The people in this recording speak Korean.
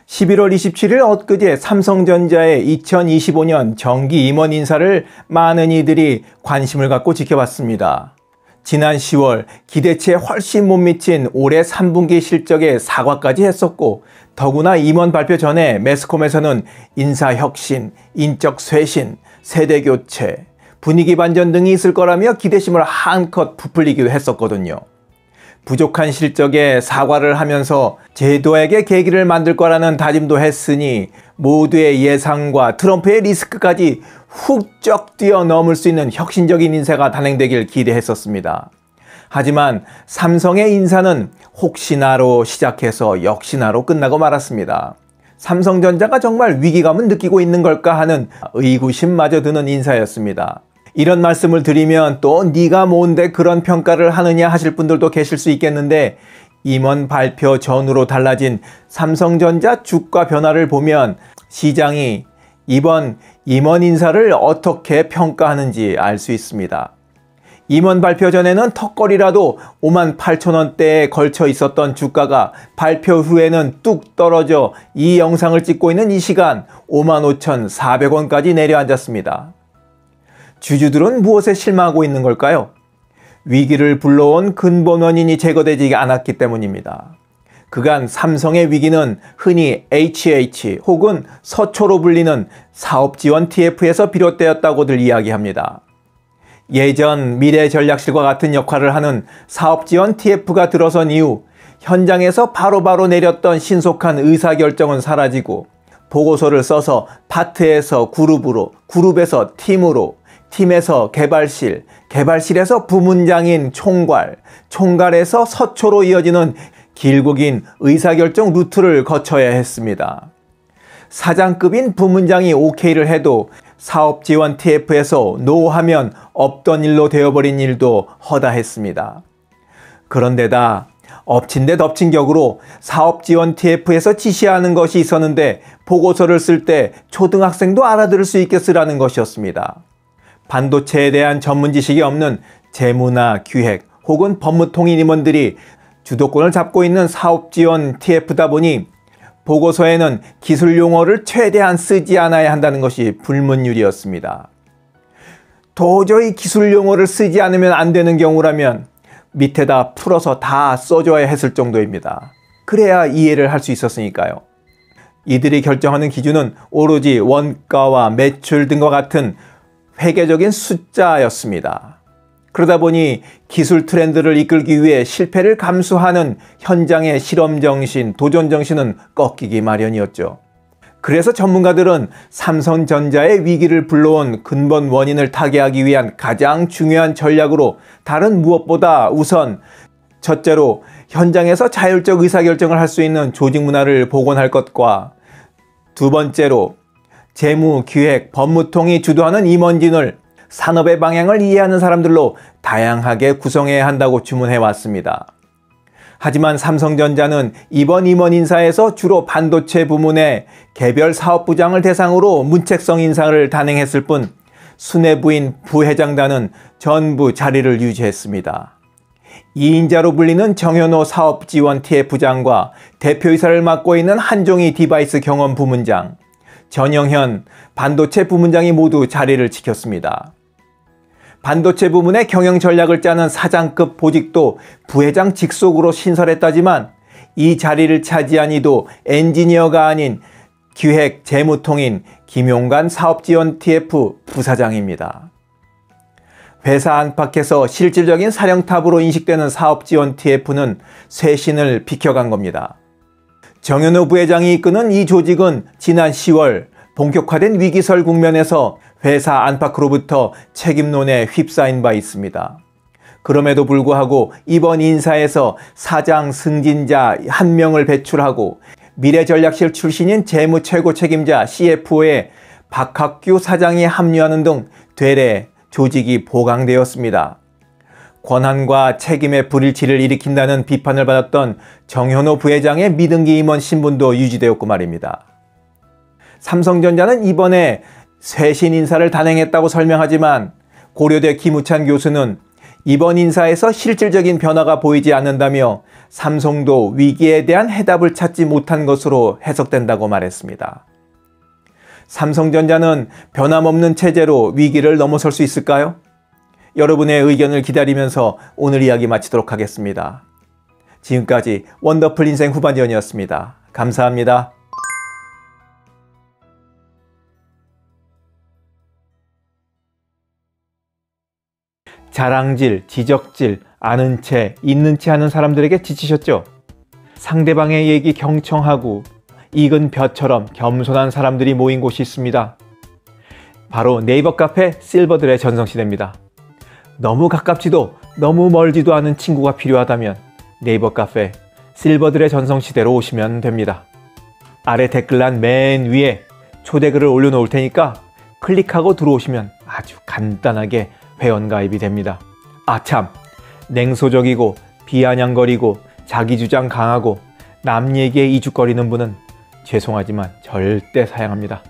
11월 27일 엊그제 삼성전자의 2025년 정기 임원 인사를 많은 이들이 관심을 갖고 지켜봤습니다. 지난 10월 기대치에 훨씬 못 미친 올해 3분기 실적에 사과까지 했었고, 더구나 임원 발표 전에 매스컴에서는 인사혁신, 인적 쇄신, 세대교체, 분위기 반전 등이 있을 거라며 기대심을 한껏 부풀리기도 했었거든요. 부족한 실적에 사과를 하면서 제도에게 계기를 만들 거라는 다짐도 했으니 모두의 예상과 트럼프의 리스크까지 훅쩍 뛰어넘을 수 있는 혁신적인 인사가 단행되길 기대했었습니다. 하지만 삼성의 인사는 혹시나로 시작해서 역시나로 끝나고 말았습니다. 삼성전자가 정말 위기감을 느끼고 있는 걸까 하는 의구심마저 드는 인사였습니다. 이런 말씀을 드리면 또 네가 뭔데 그런 평가를 하느냐 하실 분들도 계실 수 있겠는데, 임원 발표 전후로 달라진 삼성전자 주가 변화를 보면 시장이 이번 임원 인사를 어떻게 평가하는지 알 수 있습니다. 임원 발표 전에는 턱걸이라도 58,000원대에 걸쳐 있었던 주가가 발표 후에는 뚝 떨어져 이 영상을 찍고 있는 이 시간 55,400원까지 내려앉았습니다. 주주들은 무엇에 실망하고 있는 걸까요? 위기를 불러온 근본 원인이 제거되지 않았기 때문입니다. 그간 삼성의 위기는 흔히 HH 혹은 서초로 불리는 사업지원 TF에서 비롯되었다고들 이야기합니다. 예전 미래전략실과 같은 역할을 하는 사업지원 TF가 들어선 이후 현장에서 바로바로 내렸던 신속한 의사결정은 사라지고, 보고서를 써서 파트에서 그룹으로, 그룹에서 팀으로, 팀에서 개발실, 개발실에서 부문장인 총괄, 총괄에서 서초로 이어지는 길고 긴 의사결정 루트를 거쳐야 했습니다. 사장급인 부문장이 OK를 해도 사업지원 TF에서 NO 하면 없던 일로 되어버린 일도 허다했습니다. 그런데다 엎친 데 덮친 격으로 사업지원 TF에서 지시하는 것이 있었는데 보고서를 쓸 때 초등학생도 알아들을 수 있게 쓰라는 것이었습니다. 반도체에 대한 전문 지식이 없는 재무나 기획 혹은 법무통인 임원들이 주도권을 잡고 있는 사업지원 TF다 보니 보고서에는 기술 용어를 최대한 쓰지 않아야 한다는 것이 불문율이었습니다. 도저히 기술 용어를 쓰지 않으면 안 되는 경우라면 밑에다 풀어서 다 써줘야 했을 정도입니다. 그래야 이해를 할 수 있었으니까요. 이들이 결정하는 기준은 오로지 원가와 매출 등과 같은 회계적인 숫자였습니다. 그러다 보니 기술 트렌드를 이끌기 위해 실패를 감수하는 현장의 실험정신, 도전정신은 꺾이기 마련이었죠. 그래서 전문가들은 삼성전자의 위기를 불러온 근본 원인을 타개하기 위한 가장 중요한 전략으로 다른 무엇보다 우선 첫째로 현장에서 자율적 의사결정을 할 수 있는 조직 문화를 복원할 것과, 두 번째로 재무, 기획, 법무통이 주도하는 임원진을 산업의 방향을 이해하는 사람들로 다양하게 구성해야 한다고 주문해 왔습니다. 하지만 삼성전자는 이번 임원 인사에서 주로 반도체 부문의 개별 사업부장을 대상으로 문책성 인사를 단행했을 뿐 수뇌부인 부회장단은 전부 자리를 유지했습니다. 2인자로 불리는 정현호 사업지원 TF장과 대표이사를 맡고 있는 한종희 디바이스 경험 부문장, 전영현 반도체 부문장이 모두 자리를 지켰습니다. 반도체 부문의 경영 전략을 짜는 사장급 보직도 부회장 직속으로 신설했다지만 이 자리를 차지한 이도 엔지니어가 아닌 기획 재무통인 김용관 사업지원 TF 부사장입니다. 회사 안팎에서 실질적인 사령탑으로 인식되는 사업지원 TF는 쇄신을 비켜간 겁니다. 정현호 부회장이 이끄는 이 조직은 지난 10월 본격화된 위기설 국면에서 회사 안팎으로부터 책임론에 휩싸인 바 있습니다. 그럼에도 불구하고 이번 인사에서 사장 승진자 1명을 배출하고 미래전략실 출신인 재무 최고 책임자 CFO에 박학규 사장이 합류하는 등 되레 조직이 보강되었습니다. 권한과 책임의 불일치를 일으킨다는 비판을 받았던 정현호 부회장의 미등기 임원 신분도 유지되었고 말입니다. 삼성전자는 이번에 쇄신 인사를 단행했다고 설명하지만 고려대 김우찬 교수는 이번 인사에서 실질적인 변화가 보이지 않는다며 삼성도 위기에 대한 해답을 찾지 못한 것으로 해석된다고 말했습니다. 삼성전자는 변함없는 체제로 위기를 넘어설 수 있을까요? 여러분의 의견을 기다리면서 오늘 이야기 마치도록 하겠습니다. 지금까지 원더풀 인생 후반전이었습니다. 감사합니다. 자랑질, 지적질, 아는 채, 있는 채 하는 사람들에게 지치셨죠? 상대방의 얘기 경청하고 익은 벼처럼 겸손한 사람들이 모인 곳이 있습니다. 바로 네이버 카페 실버들의 전성시대입니다. 너무 가깝지도 너무 멀지도 않은 친구가 필요하다면 네이버 카페 실버들의 전성시대로 오시면 됩니다. 아래 댓글란 맨 위에 초대글을 올려놓을 테니까 클릭하고 들어오시면 아주 간단하게 회원가입이 됩니다. 아참, 냉소적이고 비아냥거리고 자기주장 강하고 남 얘기에 이죽거리는 분은 죄송하지만 절대 사양합니다.